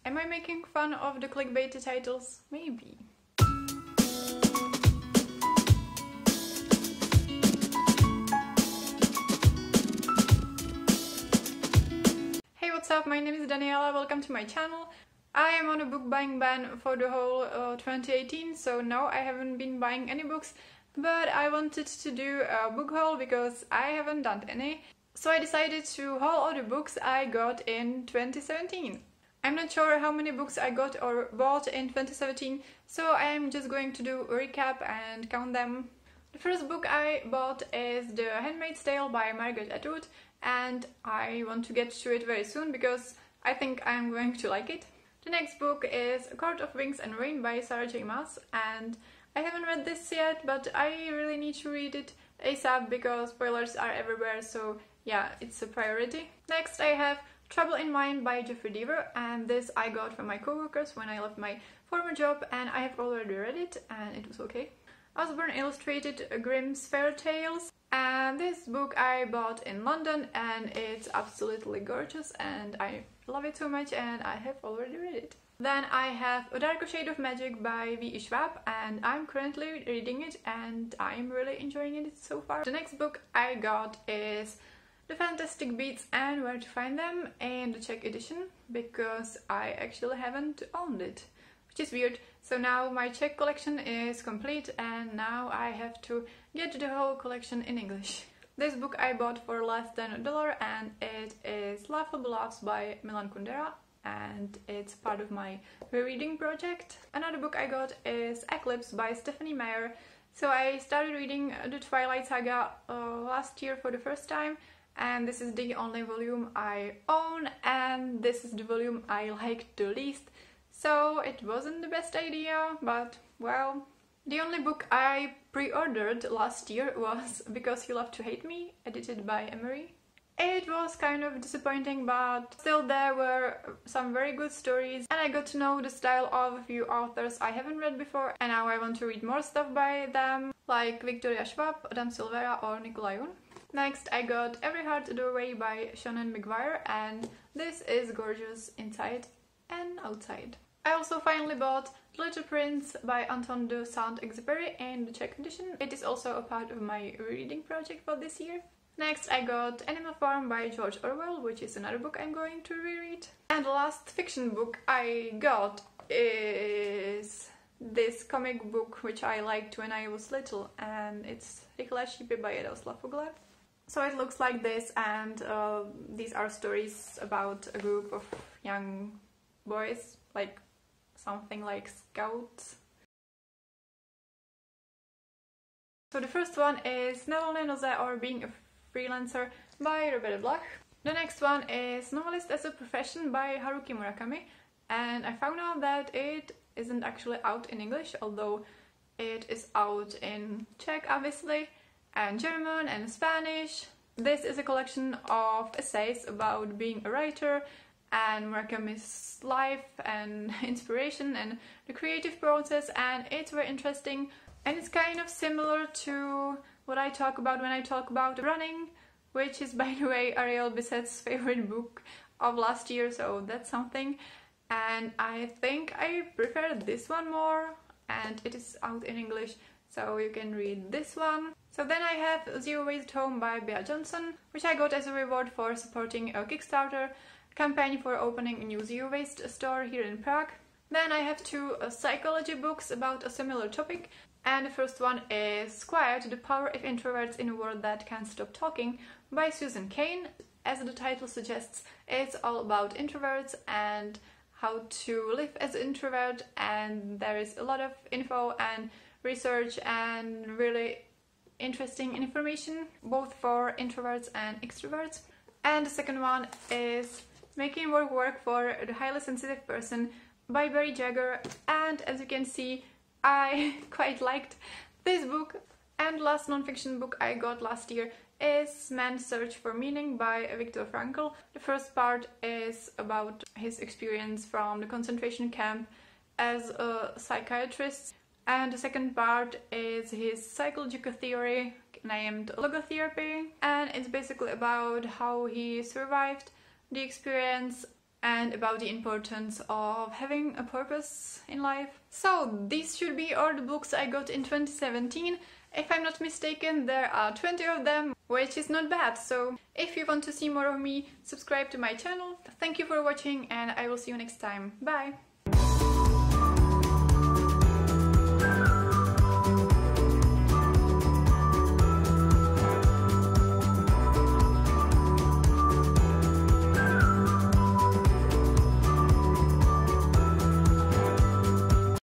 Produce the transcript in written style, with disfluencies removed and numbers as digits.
Am I making fun of the clickbait titles? Maybe. Hey, what's up? My name is Daniela, welcome to my channel. I am on a book buying ban for the whole 2018, so no, I haven't been buying any books, but I wanted to do a book haul because I haven't done any. So I decided to haul all the books I got in 2017. I'm not sure how many books I got or bought in 2017, so I'm just going to do a recap and count them. The first book I bought is The Handmaid's Tale by Margaret Atwood, and I want to get to it very soon because I think I'm going to like it. The next book is A Court of Wings and Rain by Sarah J. Maas, and I haven't read this yet, but I really need to read it ASAP because spoilers are everywhere, so yeah, it's a priority. Next I have Trouble in Mind by Jeffrey Deaver, and this I got from my coworkers when I left my former job, and I have already read it and it was okay. Osborne Illustrated Grimm's Fairy Tales, and this book I bought in London and it's absolutely gorgeous and I love it so much and I have already read it. Then I have A Darker Shade of Magic by V.E. Schwab, and I'm currently reading it and I'm really enjoying it so far. The next book I got is The Fantastic Beasts and Where to Find Them in the Czech edition, because I actually haven't owned it, which is weird. So now my Czech collection is complete and now I have to get the whole collection in English. This book I bought for less than $1 and it is Laughable Laughs by Milan Kundera, and it's part of my rereading project. Another book I got is Eclipse by Stephanie Meyer. So I started reading the Twilight Saga last year for the first time, and this is the only volume I own and this is the volume I liked the least, so it wasn't the best idea, but well. The only book I pre-ordered last year was Because You Love to Hate Me, edited by Emery. It was kind of disappointing, but still there were some very good stories and I got to know the style of a few authors I haven't read before, and now I want to read more stuff by them, like Victoria Schwab, Adam Silvera or Nicola Yoon. Next I got Every Heart a Doorway by Shannon McGuire, and this is gorgeous inside and outside. I also finally bought The Little Prince by Anton de Saint-Exupéry in the Czech edition. It is also a part of my reading project for this year. Next I got Animal Farm by George Orwell, which is another book I'm going to reread. And the last fiction book I got is this comic book which I liked when I was little, and it's Rychlé šípy by Jaroslav Foglar. So it looks like this, and these are stories about a group of young boys, like something like scouts. So the first one is Na volné noze or Being a Freelancer by Robert Blach. The next one is Novelist as a Profession by Haruki Murakami, and I found out that it isn't actually out in English, although it is out in Czech obviously, and German and Spanish. This is a collection of essays about being a writer and Murakami's life and inspiration and the creative process, and it's very interesting, and it's kind of similar to what I talk about when I talk about running, which is, by the way, Ariel Bisset's favorite book of last year, so that's something. And I think I prefer this one more, and it is out in English, so you can read this one. So then I have Zero Waste Home by Bea Johnson, which I got as a reward for supporting a Kickstarter campaign for opening a new zero waste store here in Prague. Then I have two psychology books about a similar topic, and the first one is Quiet, The Power of Introverts in a World That Can't Stop Talking by Susan Cain. As the title suggests, it's all about introverts and how to live as an introvert, and there is a lot of info and research and really interesting information both for introverts and extroverts. And the second one is Making Work for the Highly Sensitive Person by Barry Jagger, and as you can see, I quite liked this book. And last non-fiction book I got last year is Man's Search for Meaning by Viktor Frankl. The first part is about his experience from the concentration camp as a psychiatrist, and the second part is his psychological theory named logotherapy, and it's basically about how he survived the experience and about the importance of having a purpose in life. So these should be all the books I got in 2017. If I'm not mistaken, there are 20 of them, which is not bad. So if you want to see more of me, subscribe to my channel. Thank you for watching and I will see you next time. Bye!